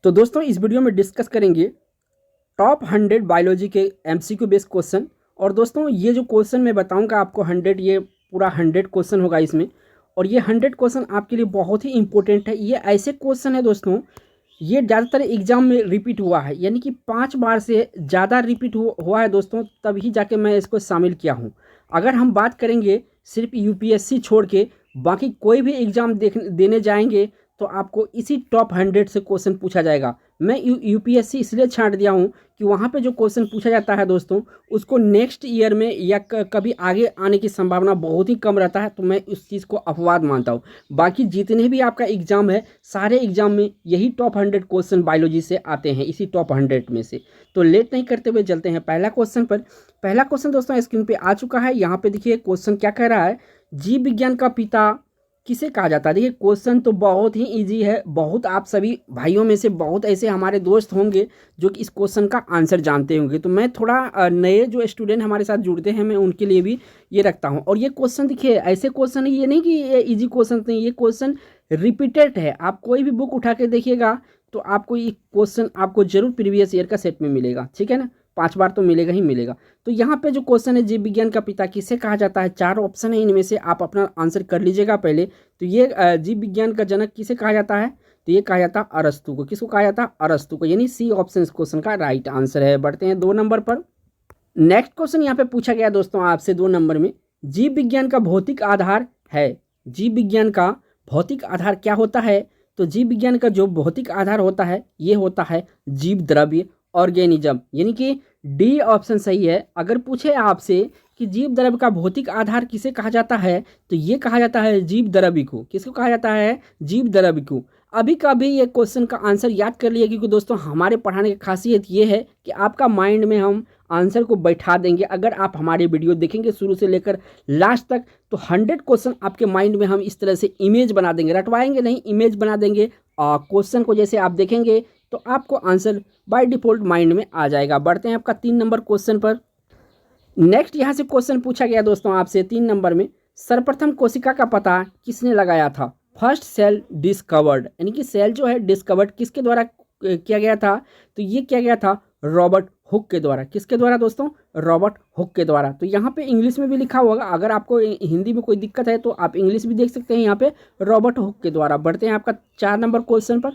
तो दोस्तों इस वीडियो में डिस्कस करेंगे टॉप 100 बायोलॉजी के एमसीक्यू बेस्ड क्वेश्चन। और दोस्तों ये जो क्वेश्चन मैं बताऊंगा आपको 100, ये पूरा 100 क्वेश्चन होगा इसमें। और ये 100 क्वेश्चन आपके लिए बहुत ही इंपॉर्टेंट है। ये ऐसे क्वेश्चन है दोस्तों, ये ज़्यादातर एग्जाम में रिपीट हुआ है, यानी कि 5 बार से ज़्यादा रिपीट हुआ है दोस्तों, तभी जाके मैं इसको शामिल किया हूँ। अगर हम बात करेंगे सिर्फ यूपीएससी छोड़ के बाकी कोई भी एग्ज़ाम देने जाएंगे तो आपको इसी टॉप 100 से क्वेश्चन पूछा जाएगा। मैं यूपीएससी इसलिए छांट दिया हूँ कि वहाँ पे जो क्वेश्चन पूछा जाता है दोस्तों, उसको नेक्स्ट ईयर में या कभी आगे आने की संभावना बहुत ही कम रहता है, तो मैं उस चीज़ को अपवाद मानता हूँ। बाकी जितने भी आपका एग्ज़ाम है, सारे एग्ज़ाम में यही टॉप 100 क्वेश्चन बायोलॉजी से आते हैं, इसी टॉप 100 में से। तो लेट नहीं करते हुए चलते हैं पहला क्वेश्चन पर। पहला क्वेश्चन दोस्तों स्क्रीन पर आ चुका है। यहाँ पर देखिए क्वेश्चन क्या कह रहा है, जीव विज्ञान का पिता किसे कहा जाता है। देखिए क्वेश्चन तो बहुत ही इजी है, बहुत आप सभी भाइयों में से बहुत ऐसे हमारे दोस्त होंगे जो कि इस क्वेश्चन का आंसर जानते होंगे। तो मैं थोड़ा नए जो स्टूडेंट हमारे साथ जुड़ते हैं, मैं उनके लिए भी ये रखता हूँ। और ये क्वेश्चन देखिए ऐसे क्वेश्चन है, ये नहीं कि ये ईजी क्वेश्चन नहीं, ये क्वेश्चन रिपीटेड है। आप कोई भी बुक उठा के देखिएगा तो आपको ये क्वेश्चन आपको जरूर प्रीवियस ईयर का सेट में मिलेगा, ठीक है ना। 5 बार तो मिलेगा ही मिलेगा। तो यहाँ पे जो क्वेश्चन है, जीव विज्ञान का पिता किसे कहा जाता है, 4 ऑप्शन है, इनमें से आप अपना आंसर कर लीजिएगा पहले। तो ये जीव विज्ञान का जनक किसे कहा जाता है, तो ये कहा जाता है अरस्तु को। किसको कहा जाता है, अरस्तु को, यानी सी ऑप्शन इस क्वेश्चन का राइट आंसर है। बढ़ते हैं 2 नंबर पर। नेक्स्ट क्वेश्चन यहाँ पे पूछा गया दोस्तों आपसे 2 नंबर में, जीव विज्ञान का भौतिक आधार है। जीव विज्ञान का भौतिक आधार क्या होता है, तो जीव विज्ञान का जो भौतिक आधार होता है ये होता है जीव द्रव्य, ऑर्गेनिज्म, यानी कि डी ऑप्शन सही है। अगर पूछे आपसे कि जीव द्रव्य का भौतिक आधार किसे कहा जाता है, तो ये कहा जाता है जीव द्रव्य को। किसको कहा जाता है, जीव द्रव्य को। अभी कभी ये क्वेश्चन का आंसर याद कर लिया, क्योंकि दोस्तों हमारे पढ़ाने की खासियत ये है कि आपका माइंड में हम आंसर को बैठा देंगे। अगर आप हमारी वीडियो देखेंगे शुरू से लेकर लास्ट तक, तो 100 क्वेश्चन आपके माइंड में हम इस तरह से इमेज बना देंगे, रटवाएंगे नहीं, इमेज बना देंगे। और क्वेश्चन को जैसे आप देखेंगे तो आपको आंसर बाय डिफ़ॉल्ट माइंड में आ जाएगा। बढ़ते हैं आपका 3 नंबर क्वेश्चन पर। नेक्स्ट यहाँ से क्वेश्चन पूछा गया दोस्तों आपसे 3 नंबर में, सर्वप्रथम कोशिका का पता किसने लगाया था। फर्स्ट सेल डिस्कवर्ड, यानी कि सेल जो है डिस्कवर्ड किसके द्वारा किया गया था, तो ये किया गया था रॉबर्ट हुक के द्वारा। किसके द्वारा दोस्तों, रॉबर्ट हुक के द्वारा। तो यहाँ पे इंग्लिश में भी लिखा होगा, अगर आपको हिंदी में कोई दिक्कत है तो आप इंग्लिश भी देख सकते हैं यहाँ पे, रॉबर्ट हुक के द्वारा। बढ़ते हैं आपका 4 नंबर क्वेश्चन पर।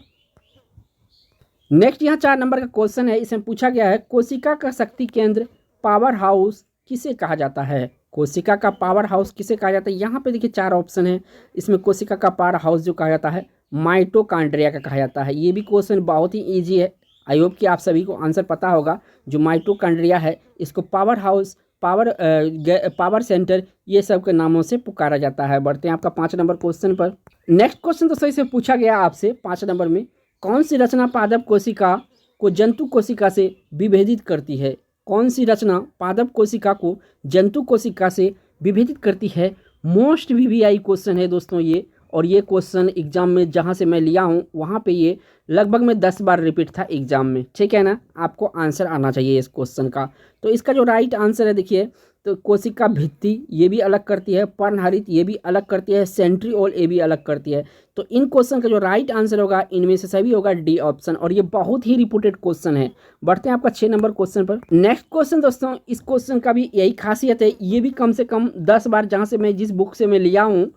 नेक्स्ट यहाँ 4 नंबर का क्वेश्चन है, इसमें पूछा गया है कोशिका का शक्ति केंद्र पावर हाउस किसे कहा जाता है। कोशिका का पावर हाउस किसे कहा जाता है, यहाँ पे देखिए 4 ऑप्शन है। इसमें कोशिका का पावर हाउस जो कहा जाता है माइटोकॉन्ड्रिया का कहा जाता है। ये भी क्वेश्चन बहुत ही ईजी है, आई होप कि आप सभी को आंसर पता होगा। जो माइटोकॉन्ड्रिया है इसको पावर हाउस, पावर सेंटर, ये सब के नामों से पुकारा जाता है। बढ़ते हैं आपका 5 नंबर क्वेश्चन पर। नेक्स्ट क्वेश्चन तो सही से पूछा गया आपसे 5 नंबर में, कौन सी रचना पादप कोशिका को जंतु कोशिका से विभेदित करती है। कौन सी रचना पादप कोशिका को जंतु कोशिका से विभेदित करती है। मोस्ट वीवीआई क्वेश्चन है दोस्तों ये, और ये क्वेश्चन एग्जाम में जहाँ से मैं लिया हूँ वहाँ पे ये लगभग में 10 बार रिपीट था एग्जाम में, ठीक है ना। आपको आंसर आना चाहिए इस क्वेश्चन का। तो इसका जो राइट आंसर है देखिए, तो कोशिका भित्ति ये भी अलग करती है, पर्णहरित ये भी अलग करती है, सेंट्रिओल ये भी अलग करती है। तो इन क्वेश्चन का जो राइट आंसर होगा इनमें से सभी होगा डी ऑप्शन, और ये बहुत ही रिपीटेड क्वेश्चन है। बढ़ते हैं आपका 6 नंबर क्वेश्चन पर। नेक्स्ट क्वेश्चन दोस्तों, इस क्वेश्चन का भी यही खासियत है, ये भी कम से कम 10 बार, जहाँ से मैं जिस बुक से मैं लिया हूँ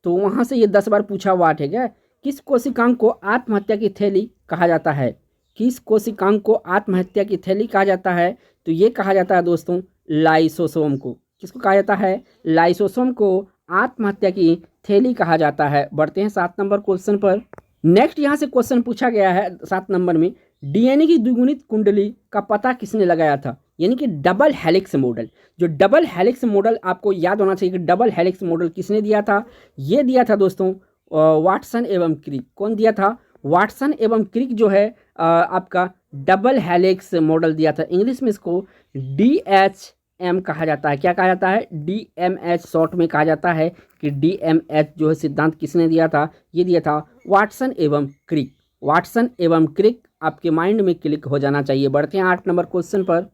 तो वहाँ से ये 10 बार पूछा हुआ है, ठीक है। किस कोशिकांग को आत्महत्या की थैली कहा जाता है। किस कोशिकांग को आत्महत्या की थैली कहा जाता है, तो ये कहा जाता है दोस्तों लाइसोसोम को। किसको कहा जाता है, लाइसोसोम को आत्महत्या की थैली कहा जाता है। बढ़ते हैं 7 नंबर क्वेश्चन पर। नेक्स्ट यहाँ से क्वेश्चन पूछा गया है 7 नंबर में, डीएनए की द्विगुणित कुंडली का पता किसने लगाया था, यानी कि डबल हेलिक्स मॉडल। जो डबल हेलिक्स मॉडल आपको याद होना चाहिए कि डबल हेलिक्स मॉडल किसने दिया था, ये दिया था दोस्तों वाटसन एवं क्रिक। कौन दिया था, वाटसन एवं क्रिक जो है आपका डबल हेलिक्स मॉडल दिया था। इंग्लिश में इसको DHM कहा जाता है। क्या कहा जाता है, DMH शॉर्ट में कहा जाता है कि DMH जो है सिद्धांत किसने दिया था, ये दिया था वाटसन एवं क्रिक। वाटसन एवं क्रिक आपके माइंड में क्लिक हो जाना चाहिए। बढ़ते हैं 8 नंबर क्वेश्चन पर।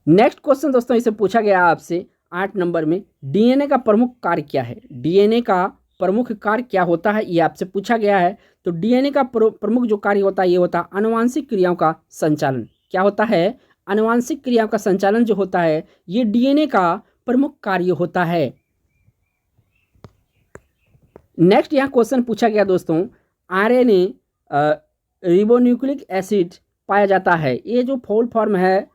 नेक्स्ट क्वेश्चन दोस्तों इसे पूछा गया आपसे 8 नंबर में, डीएनए का प्रमुख कार्य क्या है। डीएनए का प्रमुख कार्य क्या होता है, ये आपसे पूछा गया है। तो डीएनए का प्रमुख जो कार्य होता है ये होता है आनुवांशिक क्रियाओं का संचालन। क्या होता है? आनुवांशिक क्रियाओं का संचालन जो होता है ये डीएनए का प्रमुख कार्य होता है। नेक्स्ट यहाँ क्वेश्चन पूछा गया दोस्तों, आरएनए रिबोन्यूक्लिक एसिड पाया जाता है। ये जो फुल फॉर्म है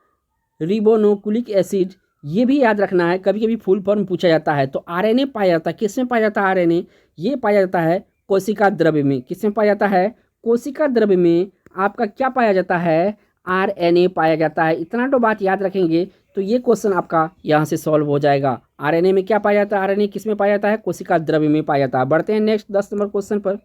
रिबोन्यूक्लिक एसिड, ये भी याद रखना है, कभी कभी फुल फॉर्म पूछा जाता है। तो आरएनए पाया जाता है, किसमें पाया जाता है आरएनए? ये पाया जाता है कोशिका द्रव्य में। किसमें पाया जाता है? कोशिका द्रव्य में आपका क्या पाया जाता है? आरएनए पाया जाता है। इतना तो बात याद रखेंगे तो ये क्वेश्चन आपका यहाँ से सॉल्व हो जाएगा। आरएनए में क्या पाया जाता है? आरएनए किसमें पाया जाता है? कोशिका द्रव्य में पाया जाता है। बढ़ते हैं नेक्स्ट 10 नंबर क्वेश्चन पर।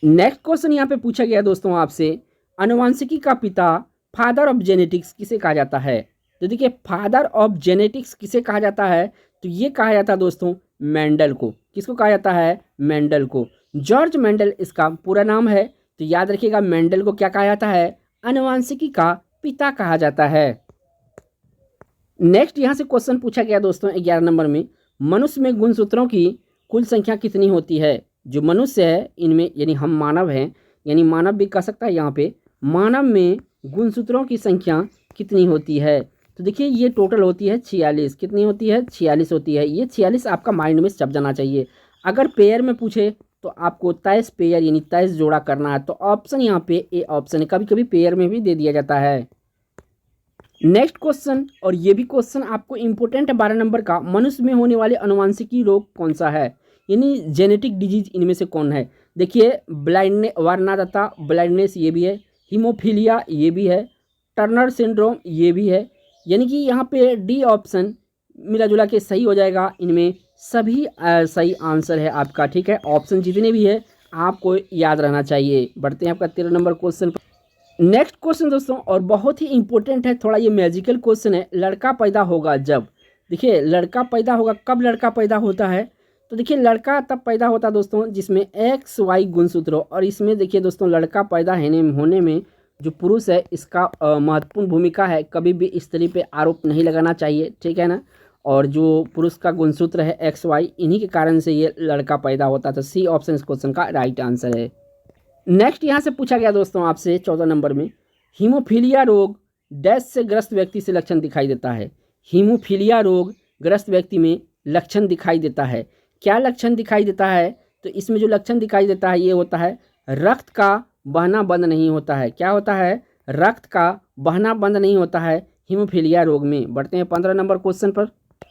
नेक्स्ट क्वेश्चन यहाँ पे पूछा गया दोस्तों आपसे, आनुवांशिकी का पिता, फादर ऑफ जेनेटिक्स किसे कहा जाता है? तो देखिए फादर ऑफ जेनेटिक्स किसे कहा जाता है? तो ये कहा जाता है दोस्तों मेंडल को। किसको कहा जाता है? मेंडल को। जॉर्ज मेंडल इसका पूरा नाम है। तो याद रखिएगा मेंडल को क्या कहा जाता है? आनुवांशिकी का पिता कहा जाता है। नेक्स्ट यहाँ से क्वेश्चन पूछा गया दोस्तों 11 नंबर में, मनुष्य में गुणसूत्रों की कुल संख्या कितनी होती है? जो मनुष्य है इनमें, यानी हम मानव हैं, यानी मानव भी कह सकता है यहाँ पे, मानव में गुणसूत्रों की संख्या कितनी होती है? तो देखिए ये टोटल होती है 46। कितनी होती है? 46 होती है। ये 46 आपका माइंड में छप जाना चाहिए। अगर पेयर में पूछे तो आपको 23 पेयर यानी 23 जोड़ा करना है। तो ऑप्शन यहाँ पे ए ऑप्शन है, कभी कभी पेयर में भी दे दिया जाता है। नेक्स्ट क्वेश्चन, और ये भी क्वेश्चन आपको इंपॉर्टेंट है 12 नंबर का, मनुष्य में होने वाले अनुवांशिकी रोग कौन सा है? यानी जेनेटिक डिजीज इनमें से कौन है? देखिए ब्लाइंडनेस, वर्णांधता ब्लाइंडनेस ये भी है, हीमोफीलिया ये भी है, टर्नर सिंड्रोम ये भी है। यानी कि यहाँ पे डी ऑप्शन मिला जुला के सही हो जाएगा। इनमें सभी सही आंसर है आपका। ठीक है, ऑप्शन जितने भी है आपको याद रहना चाहिए। बढ़ते हैं आपका 13 नंबर क्वेश्चन पर। नेक्स्ट क्वेश्चन दोस्तों, और बहुत ही इंपॉर्टेंट है, थोड़ा ये मैजिकल क्वेश्चन है, लड़का पैदा होगा जब। देखिए लड़का पैदा होगा, कब लड़का पैदा होता है? तो देखिए लड़का तब पैदा होता है दोस्तों जिसमें XY गुणसूत्र हो। और इसमें देखिए दोस्तों लड़का पैदा होने में जो पुरुष है इसका महत्वपूर्ण भूमिका है। कभी भी स्त्री पे आरोप नहीं लगाना चाहिए, ठीक है ना। और जो पुरुष का गुणसूत्र है XY, इन्हीं के कारण से ये लड़का पैदा होता है। तो सी ऑप्शन इस क्वेश्चन का राइट आंसर है। नेक्स्ट यहाँ से पूछा गया दोस्तों आपसे 14 नंबर में, हीमोफीलिया रोग डैश से ग्रस्त व्यक्ति से लक्षण दिखाई देता है। हीमोफीलिया रोग ग्रस्त व्यक्ति में लक्षण दिखाई देता है। क्या लक्षण दिखाई देता है? तो इसमें जो लक्षण दिखाई देता है ये होता है रक्त का बहना बंद नहीं होता है। क्या होता है? रक्त का बहना बंद नहीं होता है हीमोफीलिया रोग में। बढ़ते हैं 15 नंबर क्वेश्चन पर।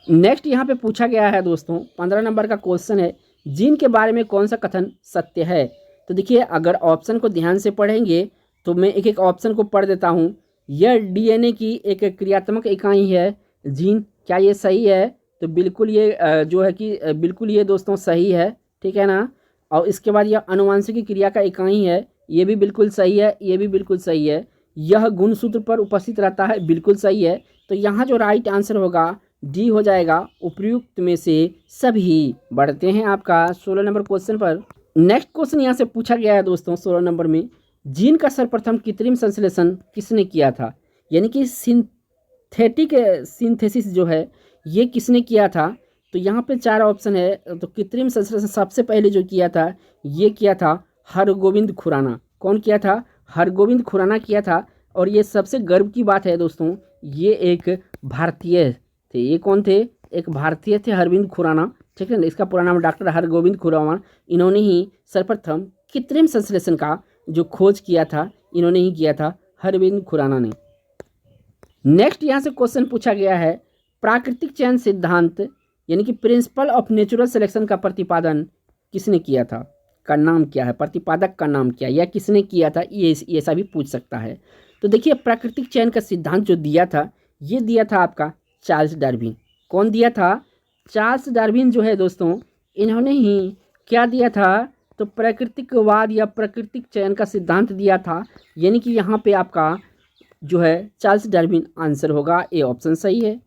नेक्स्ट यहाँ पे पूछा गया है दोस्तों 15 नंबर का क्वेश्चन है, जीन के बारे में कौन सा कथन सत्य है? तो देखिए अगर ऑप्शन को ध्यान से पढ़ेंगे तो मैं एक एक ऑप्शन को पढ़ देता हूँ। यह डीएनए की एक क्रियात्मक इकाई है जीन। क्या ये सही है? तो बिल्कुल ये जो है कि बिल्कुल ये दोस्तों सही है, ठीक है ना। और इसके बाद यह अनुवांशिक क्रिया का इकाई है, ये भी बिल्कुल सही है, ये भी बिल्कुल सही है। यह गुणसूत्र पर उपस्थित रहता है, बिल्कुल सही है। तो यहाँ जो राइट आंसर होगा डी हो जाएगा, उपयुक्त में से सभी। बढ़ते हैं आपका 16 नंबर क्वेश्चन पर। नेक्स्ट क्वेश्चन यहाँ से पूछा गया है दोस्तों 16 नंबर में, जीन का सर्वप्रथम कृत्रिम संश्लेषण किसने किया था? यानी कि सिंथेटिक सिंथेसिस जो है ये किसने किया था? तो यहाँ पे 4 ऑप्शन है। तो कृत्रिम संश्लेषण सबसे पहले जो किया था ये किया था हरगोविंद खुराना। कौन किया था? हरगोविंद खुराना किया था। और ये सबसे गर्व की बात है दोस्तों, ये एक भारतीय थे। ये कौन थे? एक भारतीय थे, हरविंद खुराना, ठीक है ना। इसका पूरा नाम डॉक्टर हरगोविंद खुराना। इन्होंने ही सर्वप्रथम कृत्रिम संश्लेषण का जो खोज किया था इन्होंने ही किया था, हरविंद खुराना ने। नेक्स्ट यहाँ से क्वेश्चन पूछा गया है, प्राकृतिक चयन सिद्धांत यानी कि प्रिंसिपल ऑफ नेचुरल सिलेक्शन का प्रतिपादन किसने किया था? का नाम क्या है? प्रतिपादक का नाम क्या है या किसने किया था? ये ऐसा भी पूछ सकता है। तो देखिए प्राकृतिक चयन का सिद्धांत जो दिया था ये दिया था आपका चार्ल्स डार्विन। कौन दिया था? चार्ल्स डार्विन जो है दोस्तों इन्होंने ही क्या दिया था? तो प्राकृतिकवाद या प्राकृतिक चयन का सिद्धांत दिया था। यानी कि यहाँ पे आपका जो है चार्ल्स डार्विन आंसर होगा, ए ऑप्शन सही है।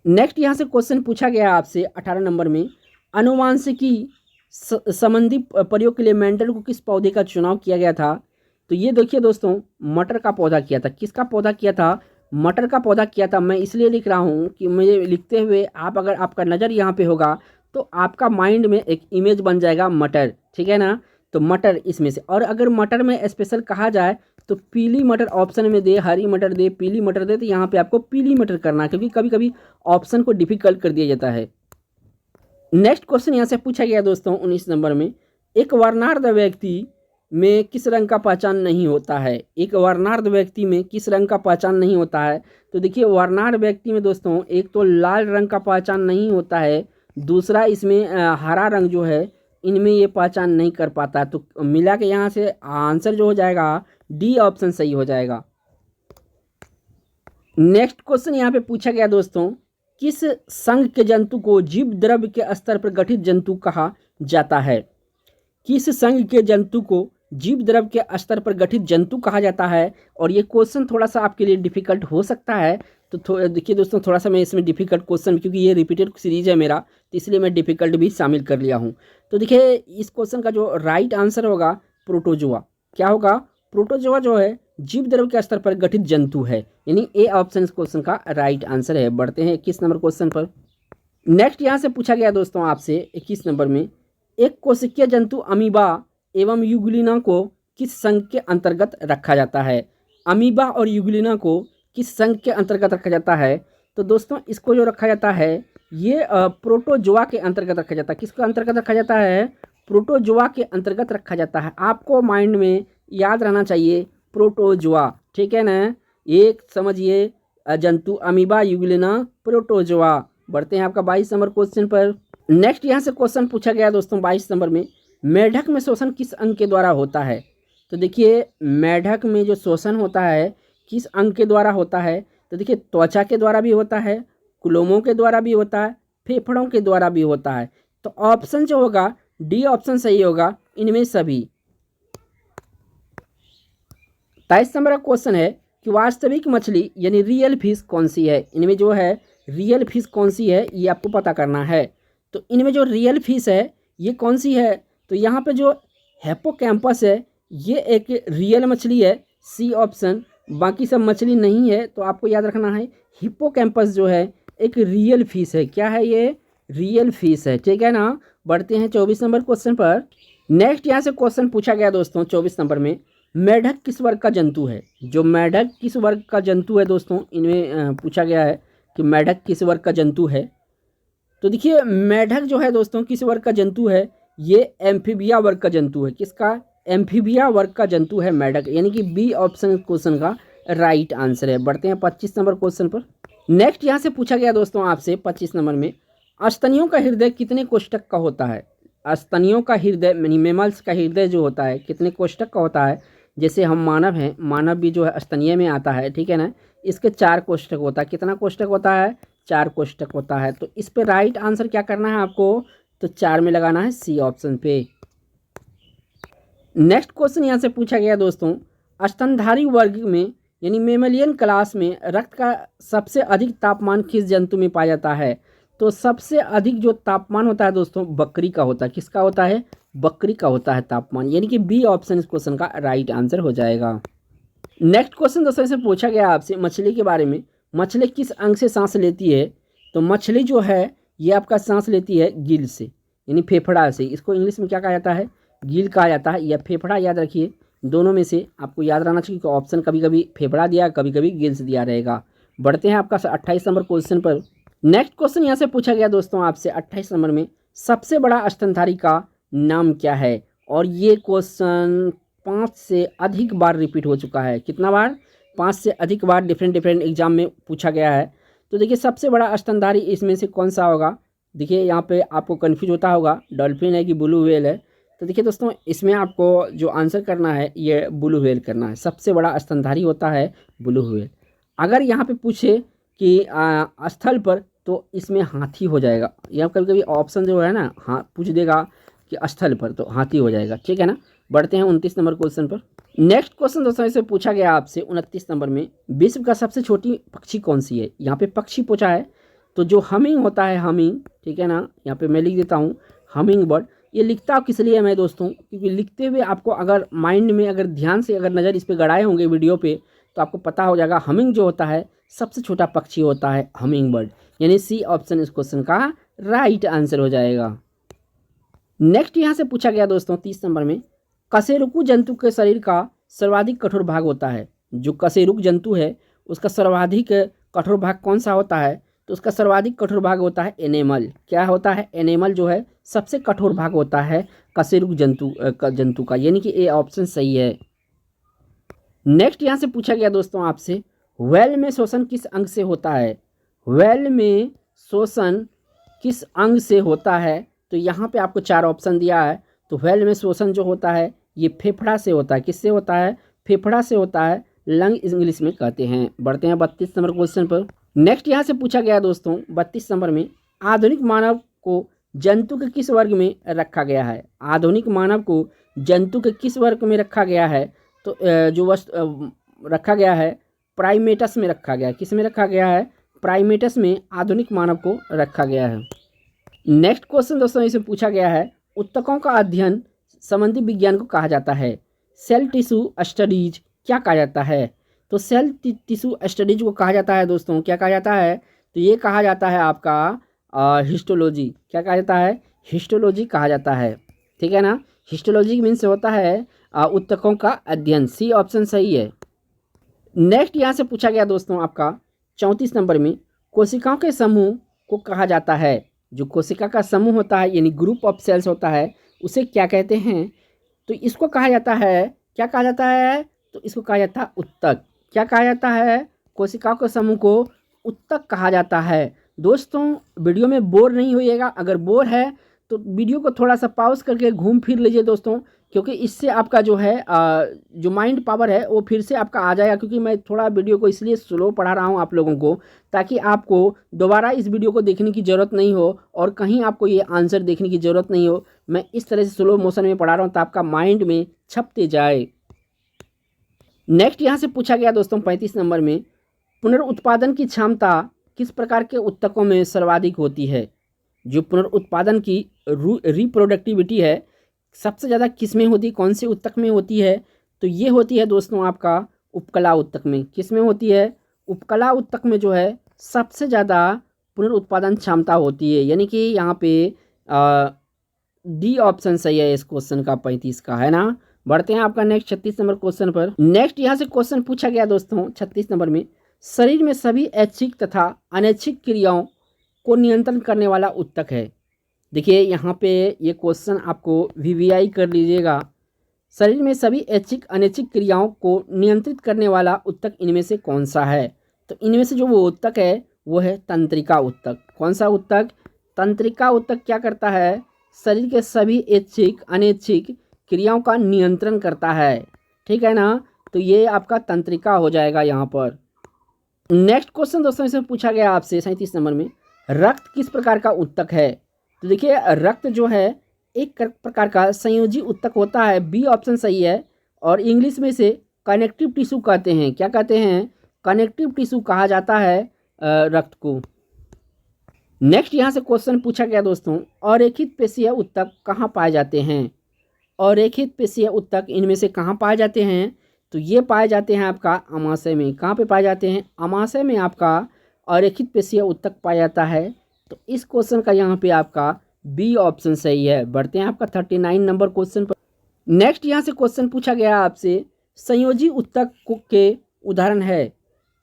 नेक्स्ट यहाँ से क्वेश्चन पूछा गया आपसे 18 नंबर में, अनुवांशिकी संबंधी प्रयोग के लिए मेंडल को किस पौधे का चुनाव किया गया था? तो ये देखिए दोस्तों मटर का पौधा किया था। किसका पौधा किया था? मटर का पौधा किया था। मैं इसलिए लिख रहा हूँ कि मुझे लिखते हुए आप अगर आपका नज़र यहाँ पे होगा तो आपका माइंड में एक इमेज बन जाएगा मटर, ठीक है ना। तो मटर इसमें से, और अगर मटर में स्पेशल कहा जाए तो पीली मटर ऑप्शन में दे, हरी मटर दे, पीली मटर दे, तो यहाँ पे आपको पीली मटर करना है, क्योंकि कभी कभी ऑप्शन को डिफिकल्ट कर दिया जाता है। नेक्स्ट क्वेश्चन यहाँ से पूछा गया दोस्तों 19 नंबर में, एक वर्णार्ध व्यक्ति में किस रंग का पहचान नहीं होता है। एक वर्णार्ध व्यक्ति में किस रंग का पहचान नहीं होता है। तो देखिए वर्णार्ध व्यक्ति में दोस्तों एक तो लाल रंग का पहचान नहीं होता है, दूसरा इसमें हरा रंग जो है इनमें ये पहचान नहीं कर पाता। तो मिला के यहाँ से आंसर जो हो जाएगा डी ऑप्शन सही हो जाएगा। नेक्स्ट क्वेश्चन यहाँ पे पूछा गया दोस्तों, किस संघ के जंतु को जीव द्रव्य के स्तर पर गठित जंतु कहा जाता है। किस संघ के जंतु को जीव द्रव्य के स्तर पर गठित जंतु कहा जाता है। और ये क्वेश्चन थोड़ा सा आपके लिए डिफिकल्ट हो सकता है, तो देखिए दोस्तों थोड़ा सा मैं इसमें डिफिकल्ट क्वेश्चन, क्योंकि ये रिपीटेड सीरीज है मेरा, तो इसलिए मैं डिफिकल्ट भी शामिल कर लिया हूँ। तो देखिए इस क्वेश्चन का जो राइट आंसर होगा प्रोटोजोआ। क्या होगा, प्रोटोजोआ जो है जीव द्रव्य के स्तर पर गठित जंतु है, यानी ए ऑप्शन इस क्वेश्चन का राइट आंसर है। बढ़ते हैं 21 नंबर क्वेश्चन पर। नेक्स्ट यहाँ से पूछा गया दोस्तों आपसे 21 नंबर में, एक कोशिकीय जंतु अमीबा एवं यूग्लिना को किस संघ के अंतर्गत रखा जाता है। अमीबा और यूग्लिना को किस संघ के अंतर्गत रखा जाता है। तो दोस्तों इसको जो रखा जाता है ये प्रोटोजोआ के अंतर्गत रखा जाता है। किसके अंतर्गत रखा जाता है, प्रोटोजोआ के अंतर्गत रखा जाता है। आपको माइंड में याद रहना चाहिए प्रोटोजोआ, ठीक है ना। एक समझिए जंतु अमीबा, यूग्लिना, प्रोटोजोआ। बढ़ते हैं आपका 22 नंबर क्वेश्चन पर। नेक्स्ट यहाँ से क्वेश्चन पूछा गया दोस्तों 22 नंबर में, मेढक में शोषण किस अंग के द्वारा होता है। तो देखिए मेढक में जो शोषण होता है किस अंग के द्वारा होता है। तो देखिए त्वचा के द्वारा भी होता है, कुलोमों के द्वारा भी होता है, फेफड़ों के द्वारा भी होता है। तो ऑप्शन जो होगा डी ऑप्शन सही होगा, इनमें सभी। 23 नंबर का क्वेश्चन है कि वास्तविक मछली यानी रियल फिश कौन सी है। इनमें जो है रियल फिश कौन सी है ये आपको पता करना है। तो इनमें जो रियल फिश है ये कौन सी है। तो यहाँ पे जो हिप्पोकैम्पस है ये एक रियल मछली है, सी ऑप्शन। बाकी सब मछली नहीं है, तो आपको याद रखना है हिप्पोकैम्पस जो है एक रियल फिश है। क्या है ये, रियल फिश है, ठीक है ना। बढ़ते हैं 24 नंबर क्वेश्चन पर। नेक्स्ट यहाँ से क्वेश्चन पूछा गया दोस्तों 24 नंबर में, मेढक किस वर्ग का जंतु है। जो मेढक किस वर्ग का जंतु है दोस्तों, इनमें पूछा गया है कि मेढक किस वर्ग का जंतु है। तो देखिए मेढक जो है दोस्तों किस वर्ग का जंतु है, ये एम्फीबिया वर्ग का जंतु है। किसका, एम्फीबिया वर्ग का जंतु है मेढक, यानी कि बी ऑप्शन क्वेश्चन का राइट आंसर है। बढ़ते हैं 25 नंबर क्वेश्चन पर। नेक्स्ट यहाँ से पूछा गया दोस्तों आपसे 25 नंबर में, स्तनियों का हृदय कितने कोष्ठक का होता है। स्तनियों का हृदय मेमल्स का हृदय जो होता है कितने कोष्ठक का होता है। जैसे हम मानव हैं, मानव भी जो है स्तनीय में आता है, ठीक है ना। इसके 4 कोष्ठक होता है। कितना कोष्ठक होता है, 4 कोष्ठक होता है। तो इस पे राइट आंसर क्या करना है आपको, तो 4 में लगाना है सी ऑप्शन पे। नेक्स्ट क्वेश्चन यहाँ से पूछा गया दोस्तों, स्तनधारी वर्ग में यानी मेमलियन क्लास में रक्त का सबसे अधिक तापमान किस जंतु में पाया जाता है। तो सबसे अधिक जो तापमान होता है दोस्तों बकरी का होता है। किसका होता है, बकरी का होता है तापमान, यानी कि बी ऑप्शन इस क्वेश्चन का राइट आंसर हो जाएगा। नेक्स्ट क्वेश्चन दोस्तों से पूछा गया आपसे मछली के बारे में, मछली किस अंग से सांस लेती है। तो मछली जो है ये आपका सांस लेती है गिल से, यानी फेफड़ा से। इसको इंग्लिश में क्या कहा जाता है, गिल कहा जाता है या फेफड़ा। याद रखिए दोनों में से आपको याद रहना चाहिए कि ऑप्शन कभी कभी फेफड़ा दिया, कभी कभी गिल्स दिया रहेगा। बढ़ते हैं आपका 28 नंबर क्वेश्चन पर। नेक्स्ट क्वेश्चन यहाँ से पूछा गया दोस्तों आपसे 28 नंबर में, सबसे बड़ा स्तनधारी का नाम क्या है। और ये क्वेश्चन 5 से अधिक बार रिपीट हो चुका है। कितना बार, 5 से अधिक बार डिफरेंट एग्जाम में पूछा गया है। तो देखिए सबसे बड़ा स्तनधारी इसमें से कौन सा होगा। देखिए यहाँ पे आपको कन्फ्यूज होता होगा डॉल्फिन है कि ब्लू व्हेल है। तो देखिए दोस्तों इसमें आपको जो आंसर करना है ये ब्लू व्हेल करना है। सबसे बड़ा स्तनधारी होता है ब्लू व्हेल। अगर यहाँ पे पूछे कि स्थल पर, तो इसमें हाथी हो जाएगा। यहाँ कभी कभी ऑप्शन जो है ना हाँ पूछ देगा कि स्थल पर, तो हाथी हो जाएगा, ठीक है ना। बढ़ते हैं 29 नंबर क्वेश्चन पर। नेक्स्ट क्वेश्चन दोस्तों इसे पूछा गया आपसे 29 नंबर में, विश्व का सबसे छोटी पक्षी कौन सी है। यहाँ पे पक्षी पूछा है, तो जो हमिंग होता है, हमिंग, ठीक है ना। यहाँ पे मैं लिख देता हूँ हमिंग बर्ड। ये लिखता किस लिए मैं दोस्तों, क्योंकि लिखते हुए आपको अगर माइंड में अगर ध्यान से अगर नज़र इस पर गड़ाए होंगे वीडियो पे, तो आपको पता हो जाएगा हमिंग जो होता है सबसे छोटा पक्षी होता है हमिंग बर्ड, यानी सी ऑप्शन इस क्वेश्चन का राइट आंसर हो जाएगा। नेक्स्ट यहाँ से पूछा गया दोस्तों 30 नंबर में, कशेरुकी जंतु के शरीर का सर्वाधिक कठोर भाग होता है। जो कशेरुक जंतु है उसका सर्वाधिक कठोर भाग कौन सा होता है? तो उसका सर्वाधिक कठोर भाग होता है एनेमल। क्या होता है? एनेमल जो है सबसे कठोर भाग होता है कशेरुक जंतु का, यानी कि ए ऑप्शन सही है। नेक्स्ट यहाँ से पूछा गया दोस्तों आपसे, व्हेल में शोषण किस अंग से होता है? व्हेल में शोषण किस अंग से होता है? तो यहाँ पे आपको 4 ऑप्शन दिया है। तो व्हेल में शोषण जो होता है ये फेफड़ा से होता है। किससे होता है? फेफड़ा से होता है, लंग इंग्लिश में कहते हैं। बढ़ते हैं 32 नंबर क्वेश्चन पर। नेक्स्ट यहाँ से पूछा गया दोस्तों 32 नंबर में, आधुनिक मानव को जंतु के किस वर्ग में रखा गया है? आधुनिक मानव को जंतु के किस वर्ग में रखा गया है? तो जो रखा गया है प्राइमेटस में रखा गया है। किस में रखा गया है? प्राइमेटस में आधुनिक मानव को रखा गया है। नेक्स्ट क्वेश्चन दोस्तों इसे पूछा गया है, उत्तकों का अध्ययन संबंधी विज्ञान को कहा जाता है? सेल टिश्यू स्टडीज क्या कहा जाता है? तो सेल टिश्यू स्टडीज को कहा जाता है दोस्तों, क्या कहा जाता है? तो ये कहा जाता है आपका हिस्टोलॉजी। क्या कहा जाता है? हिस्टोलॉजी कहा जाता है। ठीक है ना। हिस्टोलॉजी मीन्स होता है उत्तकों का अध्ययन। सी ऑप्शन सही है। नेक्स्ट यहाँ से पूछा गया दोस्तों आपका 34 नंबर में, कोशिकाओं के समूह को कहा जाता है? जो कोशिका का समूह होता है यानी ग्रुप ऑफ सेल्स होता है उसे क्या कहते हैं? तो इसको कहा जाता है, क्या कहा जाता है? तो इसको कहा जाता है उत्तक। क्या कहा जाता है? कोशिकाओं के समूह को उत्तक कहा जाता है। दोस्तों वीडियो में बोर नहीं होइएगा, अगर बोर है तो वीडियो को थोड़ा सा पॉज करके घूम फिर लीजिए दोस्तों, क्योंकि इससे आपका जो है जो माइंड पावर है वो फिर से आपका आ जाएगा। क्योंकि मैं थोड़ा वीडियो को इसलिए स्लो पढ़ा रहा हूँ आप लोगों को, ताकि आपको दोबारा इस वीडियो को देखने की ज़रूरत नहीं हो और कहीं आपको ये आंसर देखने की ज़रूरत नहीं हो। मैं इस तरह से स्लो मोशन में पढ़ा रहा हूँ तो आपका माइंड में छपते जाए। नेक्स्ट यहाँ से पूछा गया दोस्तों 35 नंबर में, पुनरुत्पादन की क्षमता किस प्रकार के उत्तकों में सर्वाधिक होती है? जो पुनरुत्पादन की रिप्रोडक्टिविटी है सबसे ज़्यादा किस में होती है? कौन से उत्तक में होती है? तो ये होती है दोस्तों आपका उपकला उत्तक में। किस में होती है? उपकला उत्तक में जो है सबसे ज़्यादा पुनरुत्पादन क्षमता होती है। यानी कि यहाँ पे डी ऑप्शन सही है इस क्वेश्चन का 35 का, है ना। बढ़ते हैं आपका नेक्स्ट 36 नंबर क्वेश्चन पर। नेक्स्ट यहाँ से क्वेश्चन पूछा गया दोस्तों 36 नंबर में, शरीर में सभी ऐच्छिक तथा अनैच्छिक क्रियाओं को नियंत्रण करने वाला उत्तक है। देखिए यहाँ पे ये क्वेश्चन आपको वीवीआई कर लीजिएगा। शरीर में सभी ऐच्छिक अनैच्छिक क्रियाओं को नियंत्रित करने वाला उत्तक इनमें से कौन सा है? तो इनमें से जो वो उत्तक है वो है तंत्रिका उत्तक। कौन सा उत्तक? तंत्रिका उत्तक क्या करता है? शरीर के सभी ऐच्छिक अनैच्छिक क्रियाओं का नियंत्रण करता है। ठीक है ना। तो ये आपका तंत्रिका हो जाएगा यहाँ पर। नेक्स्ट क्वेश्चन दोस्तों इसमें पूछा गया आपसे 37 नंबर में, रक्त किस प्रकार का उत्तक है? तो देखिए रक्त जो है एक प्रकार का संयोजी उत्तक होता है। बी ऑप्शन सही है। और इंग्लिश में इसे कनेक्टिव टिश्यू कहते हैं। क्या कहते हैं? कनेक्टिव टिश्यू कहा जाता है रक्त को। नेक्स्ट यहाँ से क्वेश्चन पूछा गया दोस्तों, अरेखित पेशीय उत्तक कहाँ पाए जाते हैं? अरेखित पेशीय उत्तक इनमें से कहाँ पाए जाते हैं? तो ये पाए जाते हैं आपका अमाशय में। कहाँ पे पाए जाते हैं? अमाशय में आपका अरेखित पेशीय उत्तक पाया जाता है। तो इस क्वेश्चन का यहाँ पे आपका बी ऑप्शन सही है। बढ़ते हैं आपका 39 नंबर क्वेश्चन पर। नेक्स्ट यहाँ से क्वेश्चन पूछा गया आपसे, संयोजी उत्तक के उदाहरण है।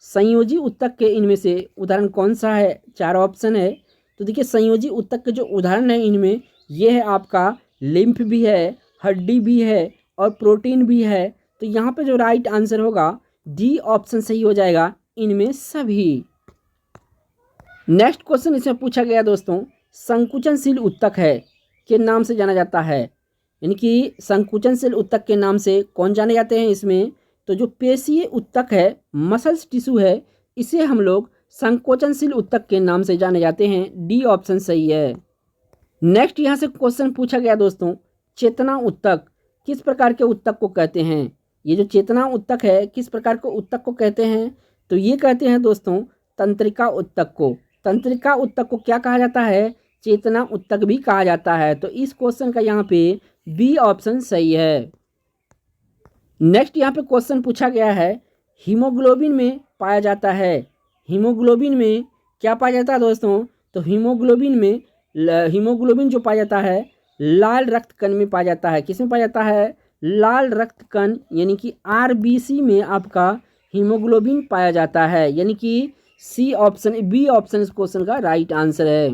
संयोजी उत्तक के इनमें से उदाहरण कौन सा है? 4 ऑप्शन है। तो देखिए संयोजी उत्तक के जो उदाहरण है इनमें ये है आपका लिम्फ भी है, हड्डी भी है और प्रोटीन भी है। तो यहाँ पे जो राइट आंसर होगा डी ऑप्शन सही हो जाएगा, इनमें सभी। नेक्स्ट क्वेश्चन इसमें पूछा गया दोस्तों, संकुचनशील उत्तक है के नाम से जाना जाता है। यानी कि संकुचनशील उत्तक के नाम से कौन जाने जाते हैं इसमें? तो जो पेशीय उत्तक है, मसल्स टिश्यू है, इसे हम लोग संकोचनशील उत्तक के नाम से जाने जाते हैं। डी ऑप्शन सही है। नेक्स्ट यहाँ से क्वेश्चन पूछा गया दोस्तों, चेतना उत्तक किस प्रकार के उत्तक को कहते हैं? ये जो चेतना उत्तक है किस प्रकार के उत्तक को कहते हैं? तो ये कहते हैं दोस्तों तंत्रिका उत्तक को। तंत्रिका उत्तक को क्या कहा जाता है? चेतना उत्तक भी कहा जाता है। तो इस क्वेश्चन का यहाँ पे बी ऑप्शन सही है। नेक्स्ट यहाँ पे क्वेश्चन पूछा गया है, हीमोग्लोबिन में पाया जाता है। हीमोग्लोबिन में क्या पाया जाता है दोस्तों? तो हीमोग्लोबिन में हीमोग्लोबिन जो पाया जाता है लाल रक्त कण में पाया जाता है। किस में पाया जाता है? लाल रक्त कण यानी कि आरबीसी में आपका हीमोग्लोबिन पाया जाता है, यानी कि सी ऑप्शन, बी ऑप्शन इस क्वेश्चन का राइट आंसर है।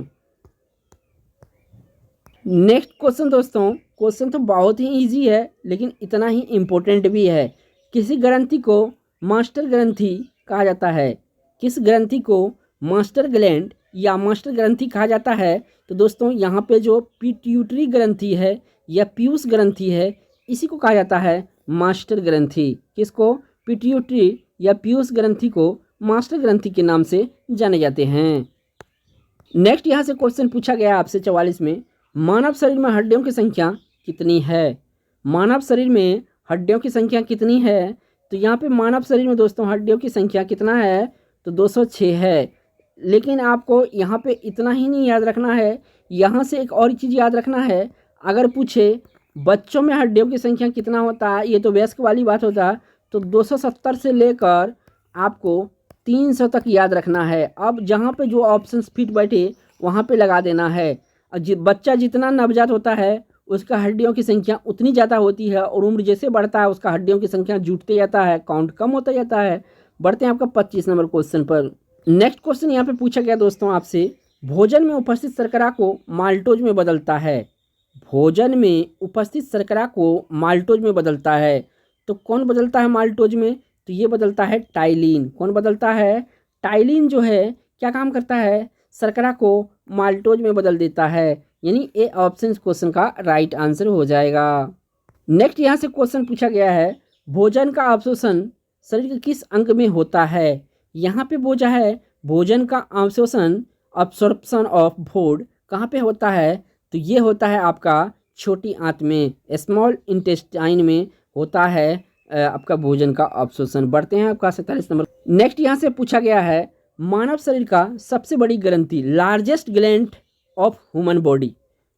नेक्स्ट क्वेश्चन दोस्तों, क्वेश्चन तो बहुत ही इजी है लेकिन इतना ही इम्पोर्टेंट भी है। किसी ग्रंथि को मास्टर ग्रंथि कहा जाता है? किस ग्रंथि को मास्टर ग्लैंड या मास्टर ग्रंथि कहा जाता है? तो दोस्तों यहाँ पे जो पिट्यूटरी ग्रंथि है या पीयूष ग्रंथि है, इसी को कहा जाता है मास्टर ग्रंथि। किसको? पिट्यूटरी या पीयूष ग्रंथि को मास्टर ग्रंथि के नाम से जाने जाते हैं। नेक्स्ट यहाँ से क्वेश्चन पूछा गया आपसे 44 में, मानव शरीर में हड्डियों की संख्या कितनी है? मानव शरीर में हड्डियों की संख्या कितनी है? तो यहाँ पे मानव शरीर में दोस्तों हड्डियों की संख्या कितना है? तो 206 है। लेकिन आपको यहाँ पे इतना ही नहीं याद रखना है, यहाँ से एक और चीज़ याद रखना है। अगर पूछे बच्चों में हड्डियों की संख्या कितना होता है, ये तो वयस्क वाली बात होता है, तो 270 से लेकर आपको 300 तक याद रखना है। अब जहाँ पे जो ऑप्शन फिट बैठे वहाँ पे लगा देना है। बच्चा जितना नवजात होता है उसका हड्डियों की संख्या उतनी ज़्यादा होती है, और उम्र जैसे बढ़ता है उसका हड्डियों की संख्या जुटते जाता है, काउंट कम होता जाता है। बढ़ते हैं आपका 25 नंबर क्वेश्चन पर। नेक्स्ट क्वेश्चन यहाँ पे पूछा गया दोस्तों आपसे, भोजन में उपस्थित शर्करा को माल्टोज में बदलता है। भोजन में उपस्थित शर्करा को माल्टोज में बदलता है, तो कौन बदलता है माल्टोज में? तो ये बदलता है टाइलिन। कौन बदलता है? टाइलिन जो है क्या काम करता है? शर्करा को माल्टोज में बदल देता है, यानी ए ऑप्शन क्वेश्चन का राइट आंसर हो जाएगा। नेक्स्ट यहाँ से क्वेश्चन पूछा गया है, भोजन का अवशोषण शरीर के किस अंग में होता है? यहाँ पे बोझा है भोजन का अवशोषण, अब्सॉर्प्शन ऑफ फूड कहाँ पे होता है? तो ये होता है आपका छोटी आंत में, स्मॉल इंटेस्टाइन में होता है आपका भोजन का अवशोषण। बढ़ते हैं आपका 47 नंबर। नेक्स्ट यहाँ से पूछा गया है, मानव शरीर का सबसे बड़ी ग्रंथि, largest gland of human body,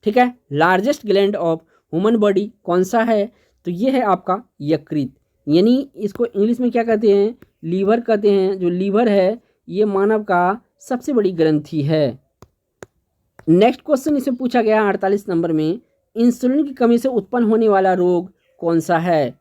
ठीक है, largest gland of human body कौन सा है? तो ये है आपका यकृत, यानी इसको इंग्लिश में क्या कहते हैं? लीवर कहते हैं। जो लीवर है ये मानव का सबसे बड़ी ग्रंथि है। नेक्स्ट क्वेश्चन इसे पूछा गया 48 नंबर में, इंसुलिन की कमी से उत्पन्न होने वाला रोग कौन सा है?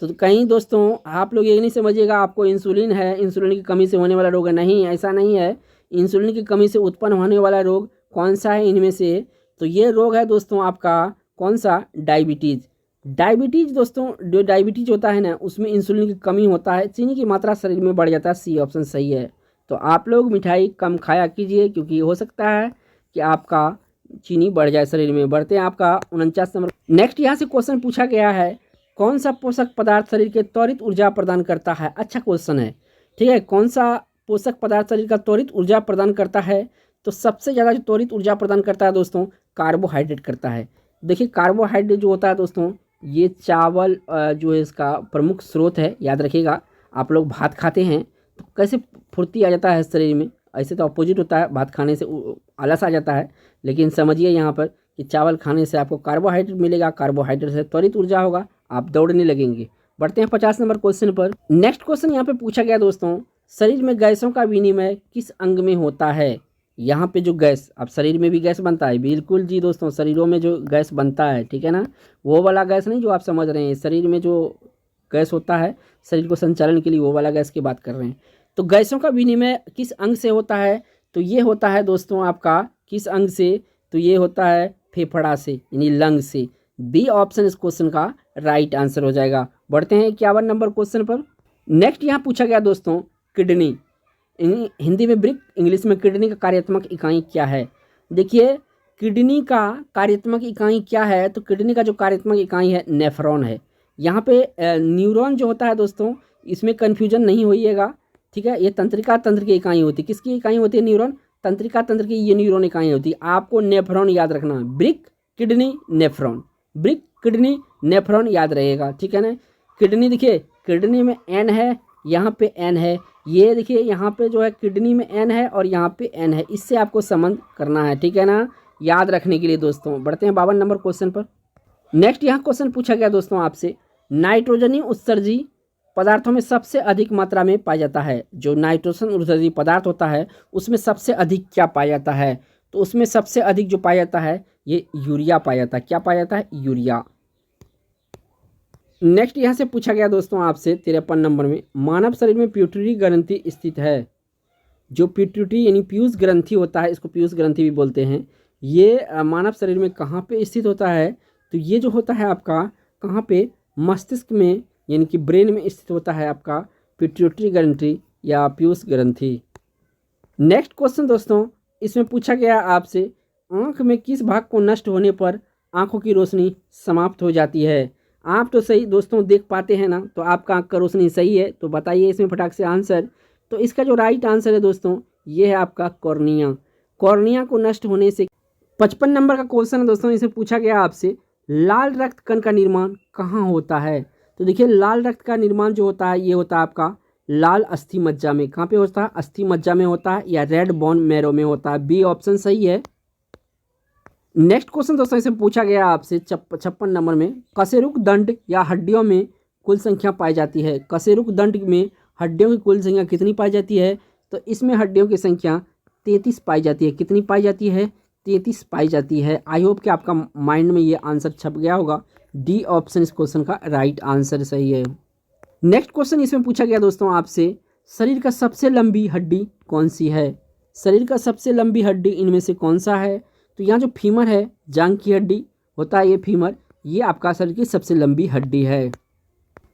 तो कहीं दोस्तों आप लोग ये नहीं समझिएगा आपको इंसुलिन है, इंसुलिन की कमी से होने वाला रोग है, नहीं, ऐसा नहीं है। इंसुलिन की कमी से उत्पन्न होने वाला रोग कौन सा है इनमें से? तो ये रोग है दोस्तों आपका कौन सा? डायबिटीज़। डायबिटीज़ दोस्तों, जो डायबिटीज़ होता है ना उसमें इंसुलिन की कमी होता है, चीनी की मात्रा शरीर में बढ़ जाता है। सी ऑप्शन सही है। तो आप लोग मिठाई कम खाया कीजिए, क्योंकि हो सकता है कि आपका चीनी बढ़ जाए शरीर में। बढ़ते हैं आपका 49 नंबर। नेक्स्ट यहाँ से क्वेश्चन पूछा गया है, कौन सा पोषक पदार्थ शरीर के त्वरित ऊर्जा प्रदान करता है? अच्छा क्वेश्चन है, ठीक है। कौन सा पोषक पदार्थ शरीर का त्वरित ऊर्जा प्रदान करता है? तो सबसे ज़्यादा जो त्वरित ऊर्जा प्रदान करता है दोस्तों, कार्बोहाइड्रेट करता है। देखिए कार्बोहाइड्रेट जो होता है दोस्तों, ये चावल जो है इसका प्रमुख स्रोत है। याद रखिएगा, आप लोग भात खाते हैं तो कैसे फुर्ती आ जाता है शरीर में, ऐसे तो अपोजिट होता है, भात खाने से आलस आ जाता है। लेकिन समझिए यहाँ पर कि चावल खाने से आपको कार्बोहाइड्रेट मिलेगा, कार्बोहाइड्रेट से त्वरित ऊर्जा होगा, आप दौड़ने लगेंगे। बढ़ते हैं 50 नंबर क्वेश्चन पर। नेक्स्ट क्वेश्चन यहाँ पे पूछा गया दोस्तों, शरीर में गैसों का विनिमय किस अंग में होता है? यहाँ पे जो गैस, अब शरीर में भी गैस बनता है, बिल्कुल जी दोस्तों, शरीरों में जो गैस बनता है, ठीक है ना, वो वाला गैस नहीं जो आप समझ रहे हैं। शरीर में जो गैस होता है शरीर को संचालन के लिए, वो वाला गैस की बात कर रहे हैं। तो गैसों का विनिमय किस अंग से होता है? तो ये होता है दोस्तों आपका किस अंग से? तो ये होता है फेफड़ा से, यानी लंग से। बी ऑप्शन इस क्वेश्चन का राइट आंसर हो जाएगा। बढ़ते हैं 51 नंबर क्वेश्चन पर। नेक्स्ट यहाँ पूछा गया दोस्तों, किडनी, हिंदी में ब्रिक, इंग्लिश में किडनी का कार्यात्मक इकाई क्या है? देखिए किडनी का कार्यात्मक इकाई क्या है? तो किडनी का जो कार्यात्मक इकाई है नेफ्रॉन है। यहाँ पे न्यूरॉन जो होता है दोस्तों, इसमें कन्फ्यूजन नहीं होइएगा, ठीक है। ये तंत्रिका तंत्र की इकाई होती है। किसकी इकाई होती है? न्यूरॉन। तंत्रिका तंत्र की ये न्यूरॉन इकाई होती है। आपको नेफ्रॉन याद रखना है, brick kidney nephron, brick kidney nephron याद रहेगा, ठीक है ना। किडनी देखिए, किडनी में एन है, यहाँ पे एन है, ये देखिए यहाँ पे जो है किडनी में एन है और यहाँ पे एन है, इससे आपको संबंध करना है, ठीक है ना, याद रखने के लिए दोस्तों। बढ़ते हैं 52 नंबर क्वेश्चन पर। नेक्स्ट यहाँ क्वेश्चन पूछा गया दोस्तों आपसे, नाइट्रोजनी उत्सर्जी पदार्थों में सबसे अधिक मात्रा में पाया जाता है। जो नाइट्रोजन उत्सर्जी पदार्थ होता है उसमें सबसे अधिक क्या पाया जाता है? तो उसमें सबसे अधिक जो पाया जाता है ये यूरिया पाया जाता है। क्या पाया जाता है? यूरिया। नेक्स्ट यहाँ से पूछा गया दोस्तों आपसे 53 नंबर में, मानव शरीर में पिट्यूटरी ग्रंथि स्थित है। जो पिट्यूटरी यानी पीयूष ग्रंथि होता है, इसको पीयूष ग्रंथि भी बोलते हैं, ये मानव शरीर में कहाँ पे स्थित होता है? तो ये जो होता है आपका कहाँ पे? मस्तिष्क में यानी कि ब्रेन में स्थित होता है आपका पिट्यूटरी ग्रंथि या पीयूष ग्रंथि। नेक्स्ट क्वेश्चन दोस्तों, इसमें पूछा गया आपसे, आँख में किस भाग को नष्ट होने पर आँखों की रोशनी समाप्त हो जाती है? आप तो सही दोस्तों देख पाते हैं ना, तो आपका आँख का रोशनी सही है, तो बताइए इसमें फटाक से आंसर। तो इसका जो राइट आंसर है दोस्तों ये है आपका कॉर्निया। कॉर्निया को नष्ट होने से 55 नंबर का क्वेश्चन है दोस्तों, इसे पूछा गया आपसे, लाल रक्त कण का निर्माण कहाँ होता है? तो देखिए लाल रक्त का निर्माण जो होता है ये होता है आपका लाल अस्थि मज्जा में। कहाँ पे होता है? अस्थि मज्जा में होता है, या रेड बोन मैरो में होता है। बी ऑप्शन सही है। नेक्स्ट क्वेश्चन दोस्तों, इसे पूछा गया आपसे 56 नंबर में, कशेरुक दंड या हड्डियों में कुल संख्या पाई जाती है। कशेरुक दंड में हड्डियों की कुल संख्या कितनी पाई जाती है? तो इसमें हड्डियों की संख्या 33 पाई जाती है। कितनी पाई जाती है? 33 पाई जाती है। आई होप कि आपका माइंड में ये आंसर छप गया होगा। डी ऑप्शन इस क्वेश्चन का राइट आंसर सही है। नेक्स्ट क्वेश्चन इसमें पूछा गया दोस्तों आपसे, शरीर का सबसे लंबी हड्डी कौन सी है? शरीर का सबसे लंबी हड्डी इनमें से कौन सा है? तो यहाँ जो फीमर है, जांघ की हड्डी होता है ये फीमर, ये आपका शरीर की सबसे लंबी हड्डी है।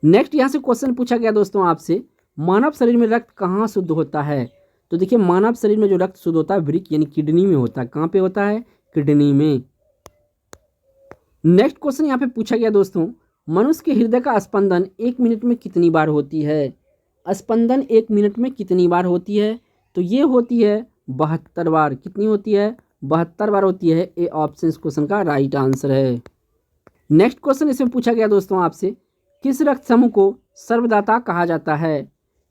नेक्स्ट यहाँ से क्वेश्चन पूछा गया दोस्तों आपसे, मानव शरीर में रक्त कहाँ शुद्ध होता है? तो देखिए मानव शरीर में जो रक्त शुद्ध होता है वृक्क यानी किडनी में होता है। कहाँ पे होता है? किडनी में। नेक्स्ट क्वेश्चन यहाँ पे पूछा गया दोस्तों, मनुष्य के हृदय का स्पंदन 1 मिनट में कितनी बार होती है? स्पंदन 1 मिनट में कितनी बार होती है? तो ये होती है 72 बार। कितनी होती है? 72 बार होती है। ए ऑप्शन इस क्वेश्चन का राइट आंसर है। नेक्स्ट क्वेश्चन इसमें पूछा गया दोस्तों आपसे, किस रक्त समूह को सर्वदाता कहा जाता है?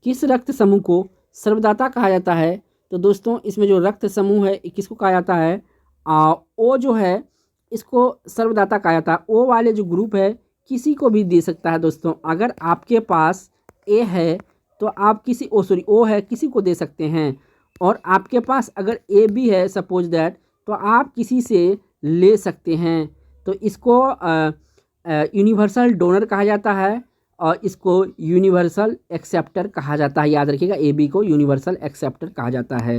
किस रक्त समूह को सर्वदाता कहा जाता है? तो दोस्तों इसमें जो रक्त समूह है किसको कहा जाता है? ओ जो है इसको सर्वदाता कहा जाता है। ओ वाले जो ग्रुप है किसी को भी दे सकता है दोस्तों। अगर आपके पास ए है तो आप किसी ओ है किसी को दे सकते हैं, और आपके पास अगर ए बी है सपोज दैट, तो आप किसी से ले सकते हैं। तो इसको यूनिवर्सल डोनर कहा जाता है और इसको यूनिवर्सल एक्सेप्टर कहा जाता है। याद रखिएगा ए बी को यूनिवर्सल एक्सेप्टर कहा जाता है।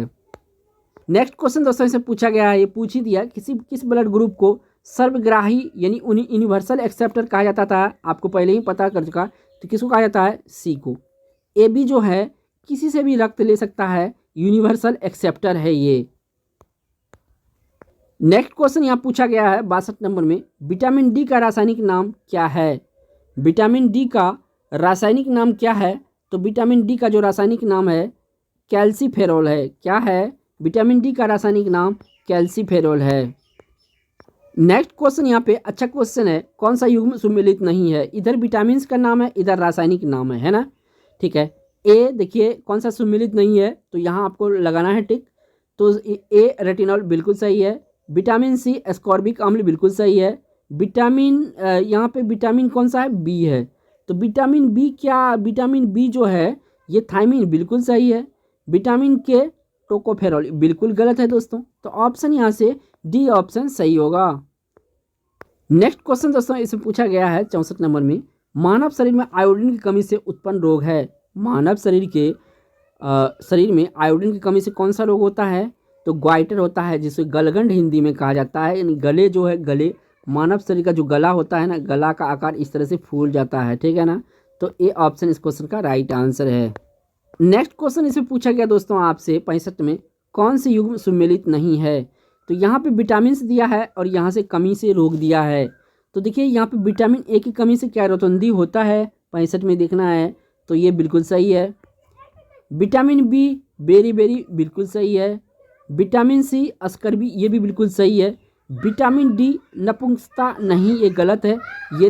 नेक्स्ट क्वेश्चन दोस्तों इसे पूछा गया है, ये पूछ ही दिया, किस ब्लड ग्रुप को सर्वग्राही यानी यूनिवर्सल एक्सेप्टर कहा जाता था? आपको पहले ही पता कर चुका। तो किसको कहा जाता है? सी को। ए बी जो है किसी से भी रक्त ले सकता है, यूनिवर्सल एक्सेप्टर है ये। नेक्स्ट क्वेश्चन यहाँ पूछा गया है 62 नंबर में, विटामिन डी का रासायनिक नाम क्या है? विटामिन डी का रासायनिक नाम क्या है? तो विटामिन डी का जो रासायनिक नाम है कैल्सीफेरोल है। क्या है? विटामिन डी का रासायनिक नाम कैल्सीफेरोल है। नेक्स्ट क्वेश्चन यहाँ पे अच्छा क्वेश्चन है, कौन सा युग्म सुमेलित नहीं है? इधर विटामिन का नाम है, इधर रासायनिक नाम है ना? ठीक है। ए देखिए कौन सा सुमेलित नहीं है, तो यहाँ आपको लगाना है टिक। तो ए रेटिनॉल बिल्कुल सही है। विटामिन सी एस्कॉर्बिक अम्ल बिल्कुल सही है। विटामिन यहाँ पे विटामिन कौन सा है? बी है। तो विटामिन बी क्या? विटामिन बी जो है ये थायमिन बिल्कुल सही है। विटामिन के टोकोफेरोल बिल्कुल गलत है दोस्तों। तो ऑप्शन यहाँ से डी ऑप्शन सही होगा। नेक्स्ट क्वेश्चन दोस्तों इसे पूछा गया है 64 नंबर में, मानव शरीर में आयोडीन की कमी से उत्पन्न रोग है। मानव शरीर में आयोडीन की कमी से कौन सा रोग होता है? तो ग्वाइटर होता है, जिसे गलगंड हिंदी में कहा जाता है। यानी गले जो है, गले मानव शरीर का जो गला होता है ना, गला का आकार इस तरह से फूल जाता है। ठीक है ना? तो ए ऑप्शन इस क्वेश्चन का राइट आंसर है। नेक्स्ट क्वेश्चन इसमें पूछा गया दोस्तों आपसे 65 में, कौन से युग्म सुमेलित नहीं है? तो यहाँ पे विटामिन दिया है और यहाँ से कमी से रोक दिया है। तो देखिए यहाँ पे विटामिन ए की कमी से क्या रोतंदी होता है 65 में देखना है, तो ये बिल्कुल सही है। विटामिन बी बेरी बेरी बिल्कुल सही है। विटामिन सी अस्कर्बी ये भी बिल्कुल सही है। विटामिन डी नपुंसकता नहीं, ये गलत है। ये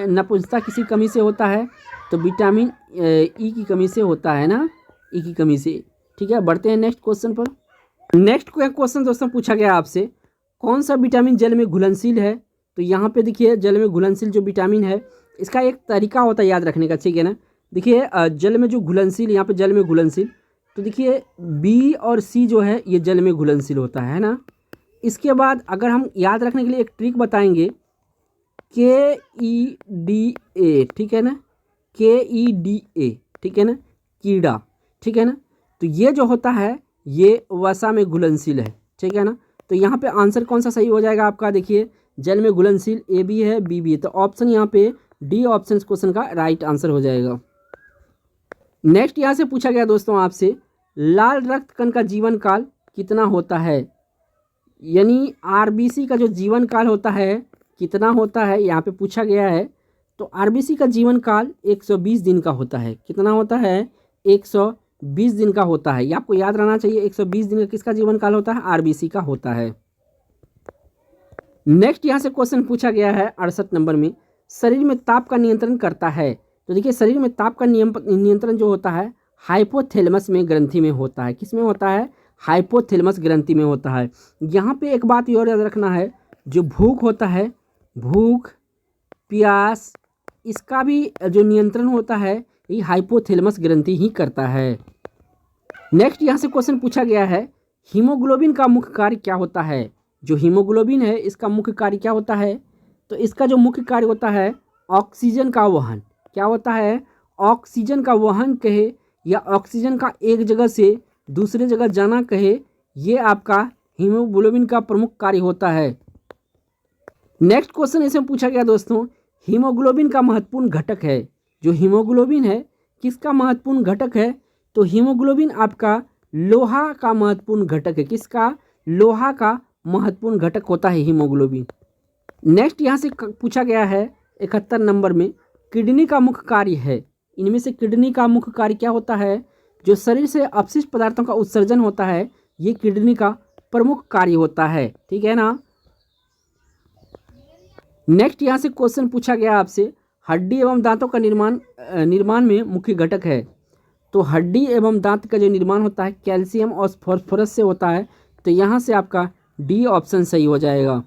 नपुंसकता किसी कमी से होता है, तो विटामिन ई की कमी से होता है ना, ई की कमी से। ठीक है, बढ़ते हैं नेक्स्ट क्वेश्चन पर। नेक्स्ट क्वेश्चन दोस्तों पूछा गया आपसे, कौन सा विटामिन जल में घुलनशील है? तो यहाँ पे देखिए जल में घुलनशील जो विटामिन है इसका एक तरीका होता है याद रखने का। ठीक है ना? देखिए जल में जो घुलनशील, यहाँ पे जल में घुलनशील, तो देखिए बी और सी जो है ये जल में घुलनशील होता है ना। इसके बाद अगर हम याद रखने के लिए एक ट्रिक बताएंगे, KEDA, ठीक है ना, KEDA, ठीक है ना, कीड़ा, ठीक है ना। तो ये जो होता है ये वसा में घुलनशील है, ठीक है ना। तो यहाँ पे आंसर कौन सा सही हो जाएगा आपका, देखिए जल में घुलनशील ए भी है बी भी है, तो ऑप्शन यहाँ पे डी ऑप्शन इस क्वेश्चन का राइट आंसर हो जाएगा। नेक्स्ट यहाँ से पूछा गया दोस्तों आपसे, लाल रक्त कण का जीवन काल कितना होता है, यानी आरबीसी का जो जीवन काल होता है कितना होता है, यहाँ पे पूछा गया है। तो आरबीसी का जीवन काल 120 दिन का होता है। कितना होता है, 120 दिन का होता है। ये आपको याद रहना चाहिए, 120 दिन का किसका जीवन काल होता है, आरबीसी का होता है। नेक्स्ट यहाँ से क्वेश्चन पूछा गया है 68 नंबर में, शरीर में ताप का नियंत्रण करता है। तो देखिए शरीर में ताप का नियंत्रण जो होता है हाइपोथैलेमस में ग्रंथि में होता है। किस में होता है, हाइपोथैलेमस ग्रंथि में होता है। यहाँ पे एक बात और याद रखना है, जो भूख होता है, भूख प्यास, इसका भी जो नियंत्रण होता है ये हाइपोथैलेमस ग्रंथि ही करता है। नेक्स्ट यहाँ से क्वेश्चन पूछा गया है, हीमोग्लोबिन का मुख्य कार्य क्या होता है। जो हीमोग्लोबिन है इसका मुख्य कार्य क्या होता है, तो इसका जो मुख्य कार्य होता है ऑक्सीजन का वहन। क्या होता है, ऑक्सीजन का वहन कहे या ऑक्सीजन का एक जगह से दूसरे जगह जाना कहे, ये आपका हीमोग्लोबिन का प्रमुख कार्य होता है। नेक्स्ट क्वेश्चन इसमें पूछा गया दोस्तों, हीमोग्लोबिन का महत्वपूर्ण घटक है। जो हीमोग्लोबिन है किसका महत्वपूर्ण घटक है, तो हीमोग्लोबिन आपका लोहा का महत्वपूर्ण घटक है। किसका, लोहा का महत्वपूर्ण घटक होता है हीमोग्लोबिन। नेक्स्ट यहाँ से पूछा गया है 71 नंबर में, किडनी का मुख्य कार्य है। इनमें से किडनी का मुख्य कार्य क्या होता है, जो शरीर से अपशिष्ट पदार्थों का उत्सर्जन होता है ये किडनी का प्रमुख कार्य होता है, ठीक है ना। नेक्स्ट यहाँ से क्वेश्चन पूछा गया आपसे, हड्डी एवं दांतों का निर्माण में मुख्य घटक है। तो हड्डी एवं दांत का जो निर्माण होता है कैल्शियम और फास्फोरस से होता है। तो यहाँ से आपका डी ऑप्शन सही हो जाएगा।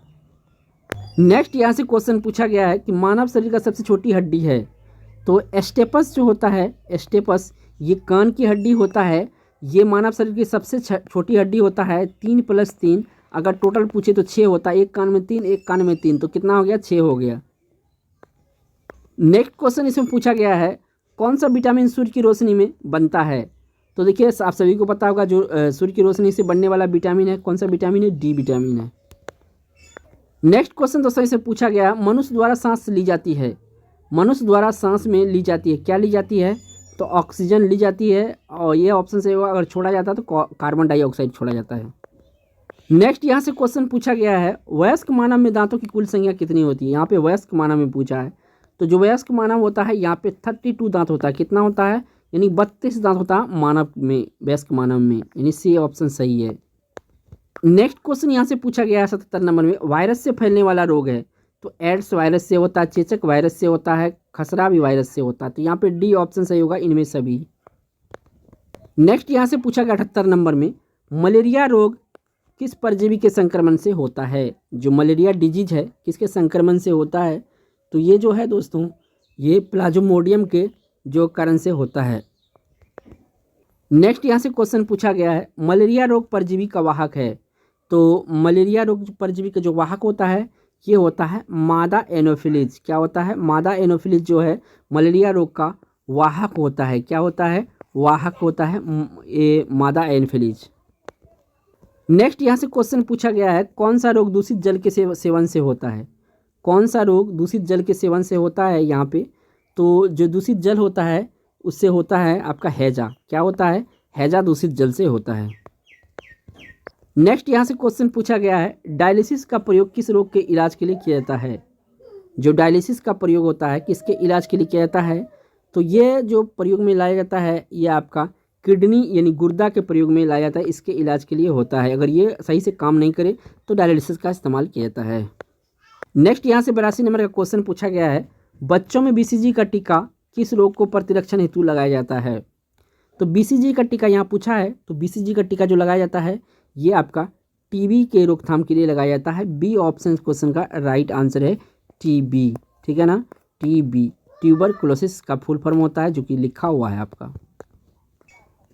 नेक्स्ट यहाँ से क्वेश्चन पूछा गया है कि मानव शरीर का सबसे छोटी हड्डी है। तो स्टेपस जो होता है, स्टेपस ये कान की हड्डी होता है। ये मानव शरीर की सबसे छोटी हड्डी होता है। 3 + 3 अगर टोटल पूछे तो 6 होता है। एक कान में 3, एक कान में 3, तो कितना हो गया, 6 हो गया। नेक्स्ट क्वेश्चन इसमें पूछा गया है, कौन सा विटामिन सूर्य की रोशनी में बनता है। तो देखिए आप सभी को पता होगा जो सूर्य की रोशनी से बनने वाला विटामिन है, कौन सा विटामिन है, डी विटामिन है। नेक्स्ट क्वेश्चन दोस्तों इससे पूछा गया, मनुष्य द्वारा सांस ली जाती है। मनुष्य द्वारा सांस में ली जाती है, क्या ली जाती है, तो ऑक्सीजन ली जाती है। और ये ऑप्शन से अगर छोड़ा जाता है तो कार्बन डाइऑक्साइड छोड़ा जाता है। नेक्स्ट यहाँ से क्वेश्चन पूछा गया है, वयस्क मानव में दांतों की कुल संख्या कितनी होती है। यहाँ पे वयस्क मानव में पूछा है। तो जो वयस्क मानव होता है यहाँ पे 32 दांत होता है। कितना होता है, यानी 32 दांत होता है मानव में, वयस्क मानव में, यानी सी ऑप्शन सही है। नेक्स्ट क्वेश्चन यहाँ से पूछा गया है 77 नंबर में, वायरस से फैलने वाला रोग है। तो एड्स वायरस से होता है, चेचक वायरस से होता है, खसरा भी वायरस से होता है। तो यहाँ पे डी ऑप्शन सही होगा इनमें सभी। नेक्स्ट यहाँ से पूछा गया 78 नंबर में, मलेरिया रोग किस परजीवी के संक्रमण से होता है। जो मलेरिया डिजीज है किसके संक्रमण से होता है, तो ये जो है दोस्तों ये प्लाज्मोडियम के जो कारण से होता है। नेक्स्ट यहाँ से क्वेश्चन पूछा गया है, मलेरिया रोग परजीवी का वाहक है। तो मलेरिया रोग परजीवी का जो वाहक होता है ये होता है मादा एनोफिलीज। क्या होता है, मादा एनोफिलीज जो है मलेरिया रोग का वाहक होता है। क्या होता है, वाहक होता है ये मादा एनोफिलीज। नेक्स्ट यहाँ से क्वेश्चन पूछा गया है, कौन सा रोग दूषित जल के सेवन से होता है। कौन सा रोग दूषित जल के सेवन से होता है यहाँ पे, तो जो दूषित जल होता है उससे होता है आपका हैजा। क्या होता है, हैजा दूषित जल से होता है। नेक्स्ट यहाँ से क्वेश्चन पूछा गया है, डायलिसिस का प्रयोग किस रोग के इलाज के लिए किया जाता है। जो डायलिसिस का प्रयोग होता है किसके इलाज के लिए किया जाता है, तो ये जो प्रयोग में लाया जाता है ये आपका किडनी यानी गुर्दा के प्रयोग में लाया जाता है, इसके इलाज के लिए होता है। अगर ये सही से काम नहीं करे तो डायलिसिस का इस्तेमाल किया जाता है। नेक्स्ट यहाँ से 82 नंबर का क्वेश्चन पूछा गया है, बच्चों में BCG का टीका किस रोग को प्रतिरक्षण हेतु लगाया जाता है। तो BCG का टीका यहाँ पूछा है, तो BCG का टीका जो लगाया जाता है ये आपका TB के रोकथाम के लिए लगाया जाता है। बी ऑप्शन क्वेश्चन का राइट आंसर है TB, ठीक है ना, TB ट्यूबरकुलोसिस का फुल फॉर्म होता है जो कि लिखा हुआ है आपका।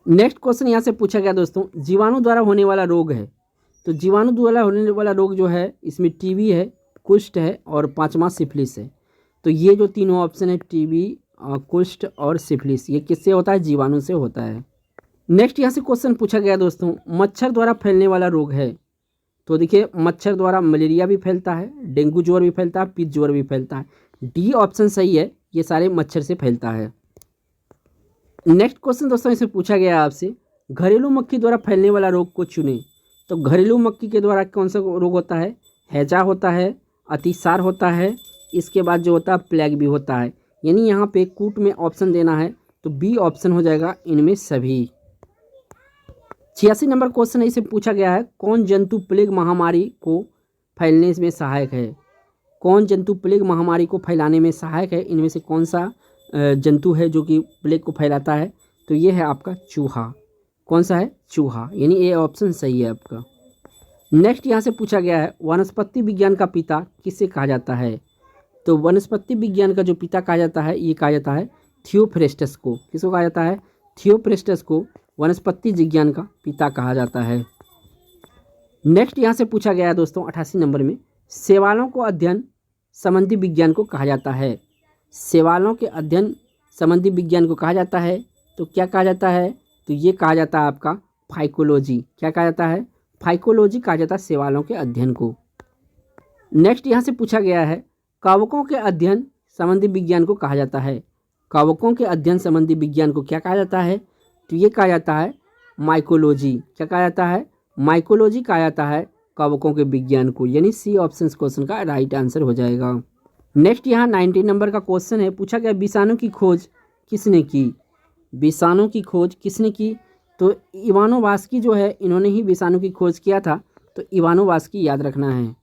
नेक्स्ट क्वेश्चन यहाँ से पूछा गया दोस्तों, जीवाणु द्वारा होने वाला रोग है। तो जीवाणु द्वारा होने वाला रोग जो है इसमें टीबी है, कुष्ठ है और 5वां सिफिलिस है। तो ये जो तीनों ऑप्शन है टीबी, कुष्ठ और सिफिलिस, ये किससे होता है? जीवाणु से होता है। नेक्स्ट यहाँ से क्वेश्चन पूछा गया दोस्तों, मच्छर द्वारा फैलने वाला रोग है। तो देखिए मच्छर द्वारा मलेरिया भी फैलता है, डेंगू ज्वर भी फैलता है, पित्त ज्वर भी फैलता है। डी ऑप्शन सही है, ये सारे मच्छर से फैलता है। नेक्स्ट क्वेश्चन दोस्तों इसमें पूछा गया है आपसे, घरेलू मक्खी द्वारा फैलने वाला रोग को चुने। तो घरेलू मक्खी के द्वारा कौन सा रोग होता है? हैजा होता है, अतिसार होता है, इसके बाद जो होता है प्लेग भी होता है। यानी यहाँ पे कूट में ऑप्शन देना है तो बी ऑप्शन हो जाएगा इनमें सभी। 86 नंबर क्वेश्चन है, इसे पूछा गया है, कौन जंतु प्लेग महामारी को फैलने में सहायक है? कौन जंतु प्लेग महामारी को फैलाने में सहायक है? इनमें से कौन सा जंतु है जो कि प्लेग को फैलाता है? तो ये है आपका चूहा। कौन सा है? चूहा, यानी ए ऑप्शन सही है आपका। नेक्स्ट यहाँ से पूछा गया है, वनस्पति विज्ञान का पिता किसे कहा जाता है? तो वनस्पति विज्ञान का जो पिता कहा जाता है ये कहा जाता है थियोफ्रेस्टस को। किसको कहा जाता है? थियोफ्रेस्टस को वनस्पति विज्ञान का पिता कहा जाता है। नेक्स्ट यहाँ से पूछा गया है दोस्तों 88 नंबर में, शैवालों को अध्ययन संबंधी विज्ञान को कहा जाता है। शैवालों के अध्ययन संबंधी विज्ञान को कहा जाता है तो क्या कहा जाता है? तो ये कहा जाता है आपका फाइकोलॉजी। क्या कहा जाता है? फाइकोलॉजी कहा जाता है शैवालों के अध्ययन को। नेक्स्ट यहाँ से पूछा गया है, कवकों के अध्ययन संबंधी विज्ञान को कहा जाता है। कवकों के अध्ययन संबंधी विज्ञान को क्या कहा जाता है? तो ये कहा जाता है माइकोलॉजी। क्या कहा जाता है? माइकोलॉजी कहा जाता है कवकों के विज्ञान को, यानी सी ऑप्शन क्वेश्चन का राइट आंसर हो जाएगा। नेक्स्ट यहाँ 90 नंबर का क्वेश्चन है, पूछा गया विषाणु की खोज किसने की? विषाणु की खोज किसने की? तो इवानोवास्की जो है इन्होंने ही विषाणु की खोज किया था, तो इवानोवास्की याद रखना है।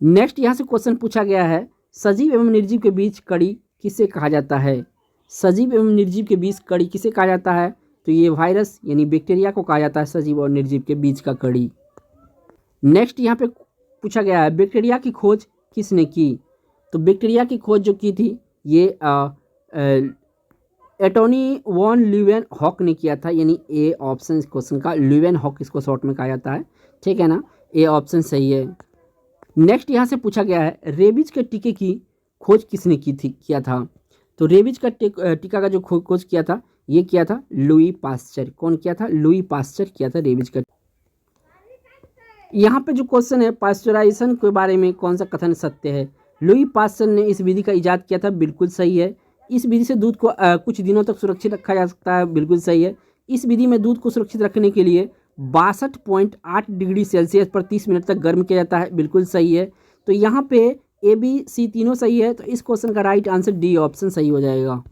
नेक्स्ट यहाँ से क्वेश्चन पूछा गया है, सजीव एवं निर्जीव के बीच कड़ी किसे कहा जाता है? सजीव एवं निर्जीव के बीच कड़ी किसे कहा जाता है? तो ये वायरस यानी बैक्टीरिया को कहा जाता है सजीव और निर्जीव के बीच का कड़ी। नेक्स्ट यहाँ पे पूछा गया है, बैक्टीरिया की खोज किसने की? तो बैक्टीरिया की खोज जो की थी ये एंटोनी वॉन ल्यूवेनहॉक ने किया था, यानी ए ऑप्शन क्वेश्चन का ल्यूवेनहॉक इसको शॉर्ट में कहा जाता है। ठीक है ना, ए ऑप्शन सही है। नेक्स्ट यहाँ से पूछा गया है, रेबीज के टीके की खोज किसने किया था? तो रेबीज का टीका का जो खोज किया था ये किया था लुई पास्चर। कौन किया था? लुई पास्चर किया था रेबीज का। यहाँ पे जो क्वेश्चन है, पास्चराइजेशन के बारे में कौन सा कथन सत्य है? लुई पास्चर ने इस विधि का इजाद किया था, बिल्कुल सही है। इस विधि से दूध को कुछ दिनों तक सुरक्षित रखा जा सकता है, बिल्कुल सही है। इस विधि में दूध को सुरक्षित रखने के लिए 62.8 डिग्री सेल्सियस पर 30 मिनट तक गर्म किया जाता है, बिल्कुल सही है। तो यहाँ पे ए बी सी तीनों सही है, तो इस क्वेश्चन का राइट आंसर डी ऑप्शन सही हो जाएगा।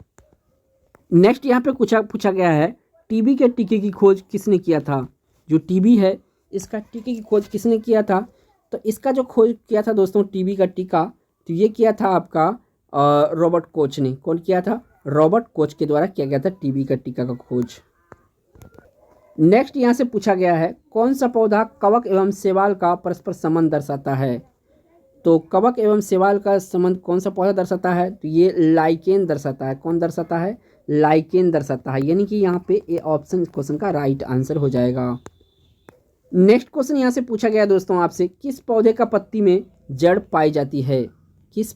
नेक्स्ट यहाँ पे पूछा गया है, टीबी के टीके की खोज किसने किया था? जो टीबी है इसका टीके की खोज किसने किया था? तो इसका जो खोज किया था दोस्तों टीबी का टीका, तो ये किया था आपका रॉबर्ट कोच ने। कौन किया था? रॉबर्ट कोच के द्वारा किया गया था टीबी का टीका का खोज। नेक्स्ट यहाँ से पूछा गया है, कौन सा पौधा कवक एवं शैवाल का परस्पर संबंध दर्शाता है? तो कवक एवं शैवाल का संबंध कौन सा पौधा दर्शाता है? तो ये लाइकेन दर्शाता है। कौन दर्शाता है? लाइकेन दर्शाता है, यानी कि यहाँ पे ए ऑप्शन क्वेश्चन का राइट आंसर हो जाएगा। नेक्स्ट क्वेश्चन यहाँ से पूछा गया दोस्तों आपसे, किस पौधे का पत्ती में जड़ पाई जाती है? किस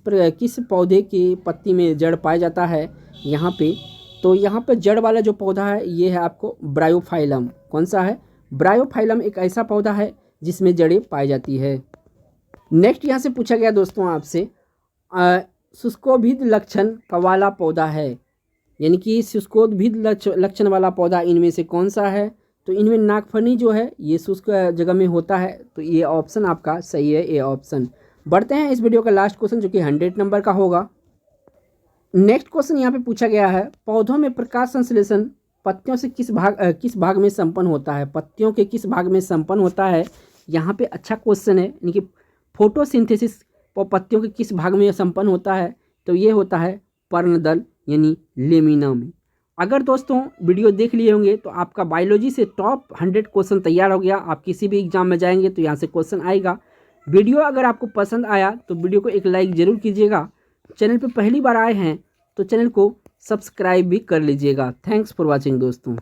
पौधे की पत्ती में जड़ पाया जाता है यहाँ पे? तो यहाँ पे जड़ वाला जो पौधा है ये है आपको ब्रायोफाइलम। कौन सा है? ब्रायोफाइलम एक ऐसा पौधा है जिसमें जड़ें पाई जाती है। नेक्स्ट यहाँ से पूछा गया दोस्तों आपसे, शुष्कोद्भिद लक्षण वाला पौधा है, यानी कि शुष्कोद्भिद लक्षण वाला पौधा इनमें से कौन सा है? तो इनमें नागफनी जो है ये शुष्क जगह में होता है, तो ये ऑप्शन आपका सही है, ए ऑप्शन। बढ़ते हैं इस वीडियो का लास्ट क्वेश्चन जो कि 100 नंबर का होगा। नेक्स्ट क्वेश्चन यहाँ पे पूछा गया है, पौधों में प्रकाश संश्लेषण पत्तियों से किस भाग में संपन्न होता है? पत्तियों के किस भाग में संपन्न होता है? यहाँ पे अच्छा क्वेश्चन है, यानी कि फोटोसिंथेसिस पत्तियों के किस भाग में संपन्न होता है? तो ये होता है पर्णदल यानी लेमिना में। अगर दोस्तों वीडियो देख लिए होंगे तो आपका बायोलॉजी से टॉप 100 क्वेश्चन तैयार हो गया। आप किसी भी एग्जाम में जाएंगे तो यहाँ से क्वेश्चन आएगा। वीडियो अगर आपको पसंद आया तो वीडियो को एक लाइक ज़रूर कीजिएगा। चैनल पर पहली बार आए हैं तो चैनल को सब्सक्राइब भी कर लीजिएगा। थैंक्स फॉर वॉचिंग दोस्तों।